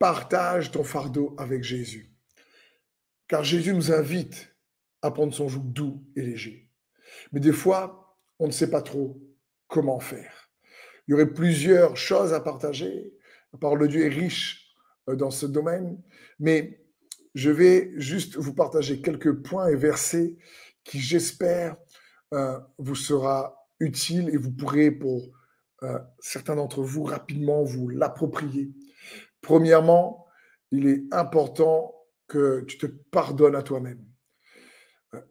partage ton fardeau avec Jésus. Car Jésus nous invite à prendre son joug doux et léger. Mais des fois, on ne sait pas trop comment faire. Il y aurait plusieurs choses à partager. La parole de Dieu est riche dans ce domaine, mais je vais juste vous partager quelques points et versets qui, j'espère, vous sera utile et vous pourrez, pour certains d'entre vous, rapidement vous l'approprier. Premièrement, il est important que tu te pardonnes à toi-même.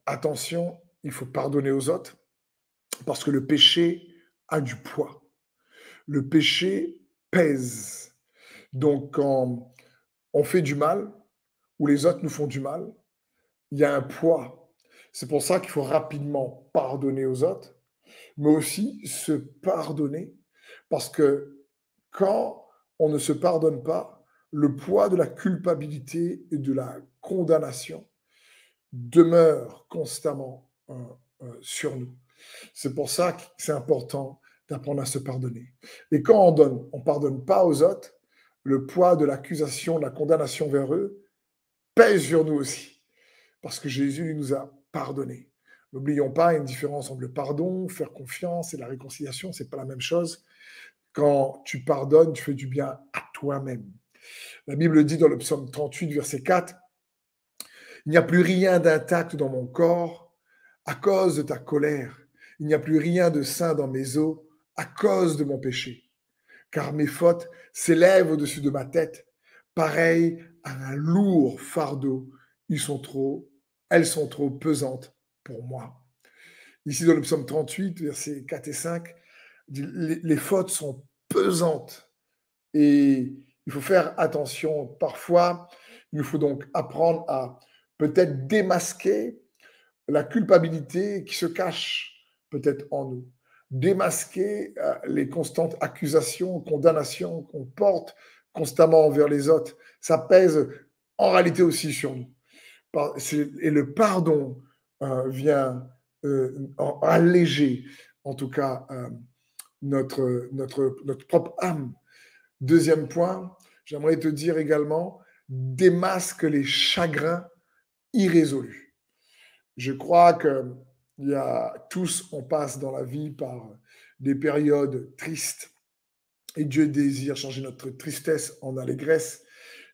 Attention, il faut pardonner aux autres parce que le péché a du poids. Le péché pèse. Donc, quand on fait du mal ou les autres nous font du mal, il y a un poids. C'est pour ça qu'il faut rapidement pardonner aux autres, mais aussi se pardonner. Parce que quand on ne se pardonne pas, le poids de la culpabilité et de la condamnation demeure constamment sur nous. C'est pour ça que c'est important d'apprendre à se pardonner. Et quand on ne pardonne pas aux autres, le poids de l'accusation, de la condamnation vers eux pèse sur nous aussi. Parce que Jésus lui, nous a pardonné. N'oublions pas, il y a une différence entre le pardon, faire confiance et la réconciliation, c'est pas la même chose. Quand tu pardonnes, tu fais du bien à toi-même. La Bible dit dans le psaume 38, verset 4, « Il n'y a plus rien d'intact dans mon corps à cause de ta colère. Il n'y a plus rien de sain dans mes os à cause de mon péché. Car mes fautes s'élèvent au-dessus de ma tête, pareil à un lourd fardeau. Elles sont trop pesantes pour moi. » Ici, dans le psaume 38, versets 4 et 5, les fautes sont pesantes et il faut faire attention. Parfois, il nous faut donc apprendre à peut-être démasquer la culpabilité qui se cache peut-être en nous, démasquer les constantes accusations, condamnations qu'on porte constamment envers les autres. Ça pèse en réalité aussi sur nous. Et le pardon vient alléger, en tout cas, notre propre âme. Deuxième point, j'aimerais te dire également, démasque les chagrins irrésolus. Je crois que tous, on passe dans la vie par des périodes tristes et Dieu désire changer notre tristesse en allégresse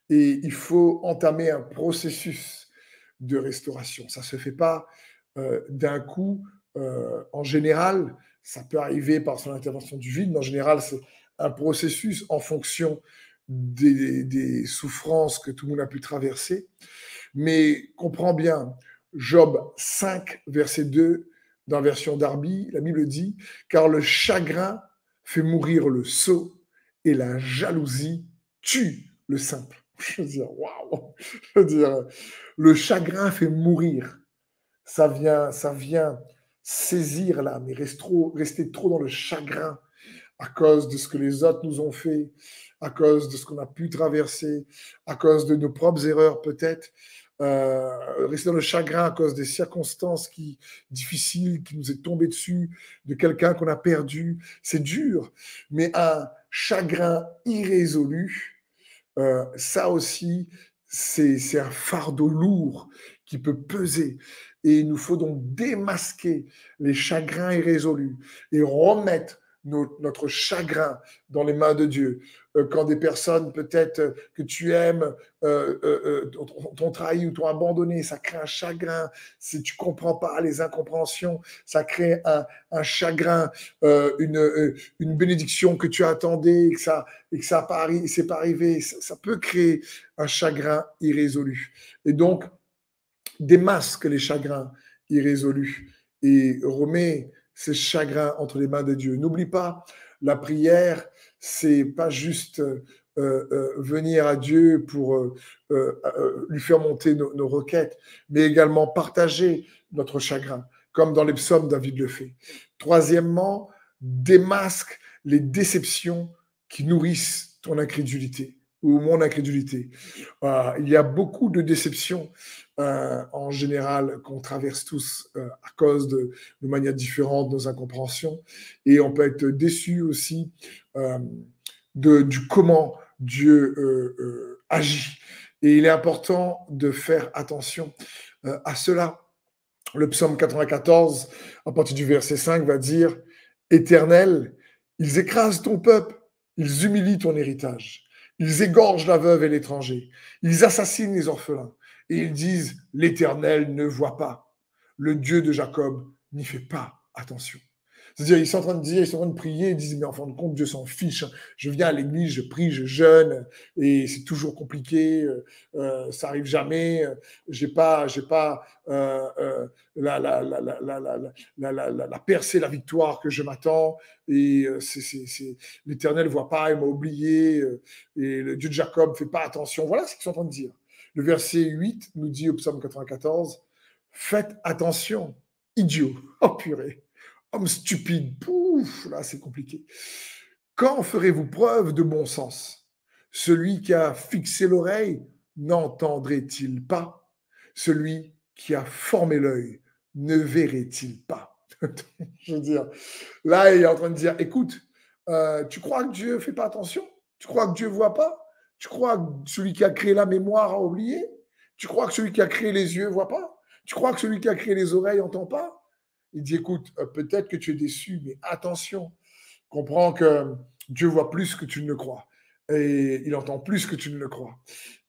et il faut entamer un processus de restauration. Ça ne se fait pas d'un coup. En général, ça peut arriver par son intervention divine, mais en général, c'est un processus en fonction des souffrances que tout le monde a pu traverser. Mais comprends bien, Job 5, verset 2, dans la version Darby, la Bible dit « Car le chagrin fait mourir le sot et la jalousie tue le simple. » Je veux dire, waouh! Je veux dire, le chagrin fait mourir. Ça vient saisir l'âme et rester trop dans le chagrin à cause de ce que les autres nous ont fait, à cause de ce qu'on a pu traverser, à cause de nos propres erreurs peut-être, rester dans le chagrin à cause des circonstances difficiles qui nous est tombé dessus, de quelqu'un qu'on a perdu. C'est dur, mais un chagrin irrésolu, ça aussi, c'est un fardeau lourd qui peut peser. Et il nous faut donc démasquer les chagrins irrésolus et remettre notre chagrin dans les mains de Dieu. Quand des personnes peut-être que tu aimes t'ont trahi ou t'ont abandonné, ça crée un chagrin. Si tu ne comprends pas les incompréhensions, ça crée un chagrin, une bénédiction que tu attendais et que ça c'est pas arrivé. Ça peut créer un chagrin irrésolu. Et donc, démasque les chagrins irrésolus et remets ces chagrins entre les mains de Dieu. N'oublie pas, la prière, c'est pas juste venir à Dieu pour lui faire monter nos requêtes, mais également partager notre chagrin, comme dans les psaumes, David le fait. Troisièmement, démasque les déceptions qui nourrissent ton incrédulité ou mon incrédulité. Il y a beaucoup de déceptions en général qu'on traverse tous à cause de manière différente de nos incompréhensions et on peut être déçu aussi du comment Dieu agit. Et il est important de faire attention à cela. Le psaume 94, à partir du verset 5, va dire: Éternel, ils écrasent ton peuple, ils humilient ton héritage, ils égorgent la veuve et l'étranger, ils assassinent les orphelins, et ils disent: L'Éternel ne voit pas, le Dieu de Jacob n'y fait pas attention. C'est-à-dire, ils sont en train de dire, ils sont en train de prier, ils disent, mais en fin de compte, Dieu s'en fiche. Je viens à l'église, je prie, je jeûne, et c'est toujours compliqué, ça arrive jamais, j'ai pas la percée, la victoire que je m'attends, et l'Éternel ne voit pas, il m'a oublié, et le Dieu de Jacob ne fait pas attention. Voilà ce qu'ils sont en train de dire. Le verset 8 nous dit au psaume 94, faites attention, idiot, oh purée, homme stupide, pouf, là c'est compliqué. Quand ferez-vous preuve de bon sens? Celui qui a fixé l'oreille n'entendrait-il pas? Celui qui a formé l'œil ne verrait-il pas? Je veux dire, là il est en train de dire, écoute, tu crois que Dieu ne fait pas attention? Tu crois que Dieu ne voit pas? Tu crois que celui qui a créé la mémoire a oublié? Tu crois que celui qui a créé les yeux ne voit pas? Tu crois que celui qui a créé les oreilles n'entend pas? Il dit, écoute, peut-être que tu es déçu, mais attention, comprends que Dieu voit plus que tu ne le crois. Et il entend plus que tu ne le crois.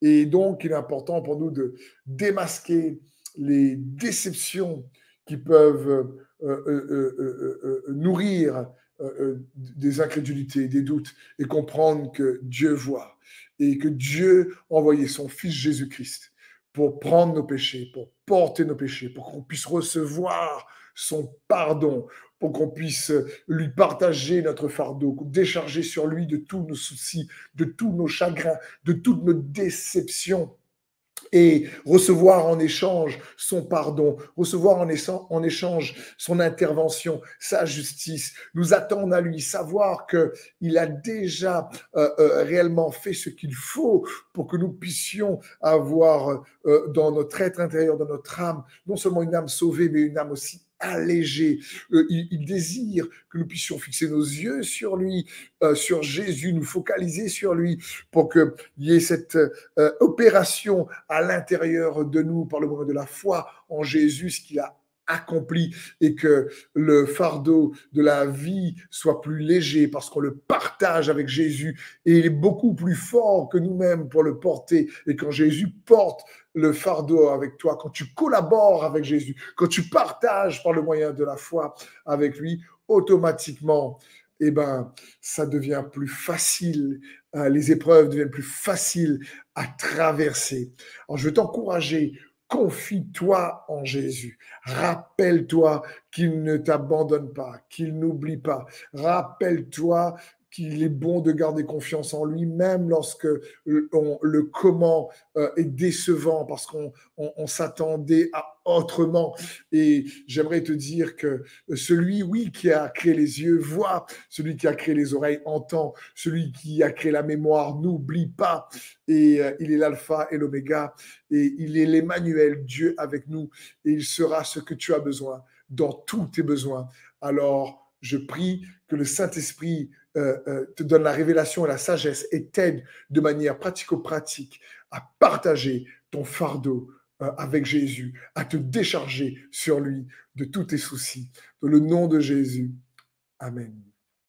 Et donc, il est important pour nous de démasquer les déceptions qui peuvent nourrir des incrédulités, des doutes, et comprendre que Dieu voit et que Dieu a envoyé son Fils Jésus-Christ pour prendre nos péchés, pour porter nos péchés, pour qu'on puisse recevoir son pardon, pour qu'on puisse lui partager notre fardeau, décharger sur lui de tous nos soucis, de tous nos chagrins, de toutes nos déceptions, et recevoir en échange son pardon, recevoir en échange son intervention, sa justice, nous attendre à lui, savoir qu'il a déjà réellement fait ce qu'il faut pour que nous puissions avoir dans notre être intérieur, dans notre âme, non seulement une âme sauvée, mais une âme aussi allégé. Il désire que nous puissions fixer nos yeux sur lui, sur Jésus, nous focaliser sur lui, pour qu'il y ait cette opération à l'intérieur de nous par le moyen de la foi en Jésus, ce qu'il a accompli, et que le fardeau de la vie soit plus léger parce qu'on le partage avec Jésus, et il est beaucoup plus fort que nous-mêmes pour le porter. Et quand Jésus porte le fardeau avec toi, quand tu collabores avec Jésus, quand tu partages par le moyen de la foi avec lui, automatiquement, eh ben, ça devient plus facile, les épreuves deviennent plus faciles à traverser. Alors, je veux t'encourager, confie-toi en Jésus. Rappelle-toi qu'il ne t'abandonne pas, qu'il n'oublie pas. Rappelle-toi qu'il est bon de garder confiance en lui, même lorsque le comment est décevant, parce qu'on s'attendait à autrement. Et j'aimerais te dire que celui, oui, qui a créé les yeux, voit, celui qui a créé les oreilles, entend, celui qui a créé la mémoire, n'oublie pas. Et il est l'alpha et l'oméga, et il est l'Emmanuel, Dieu avec nous, et il sera ce que tu as besoin dans tous tes besoins. Alors, je prie que le Saint-Esprit te donne la révélation et la sagesse et t'aide de manière pratico-pratique à partager ton fardeau avec Jésus, à te décharger sur lui de tous tes soucis. Dans le nom de Jésus, Amen.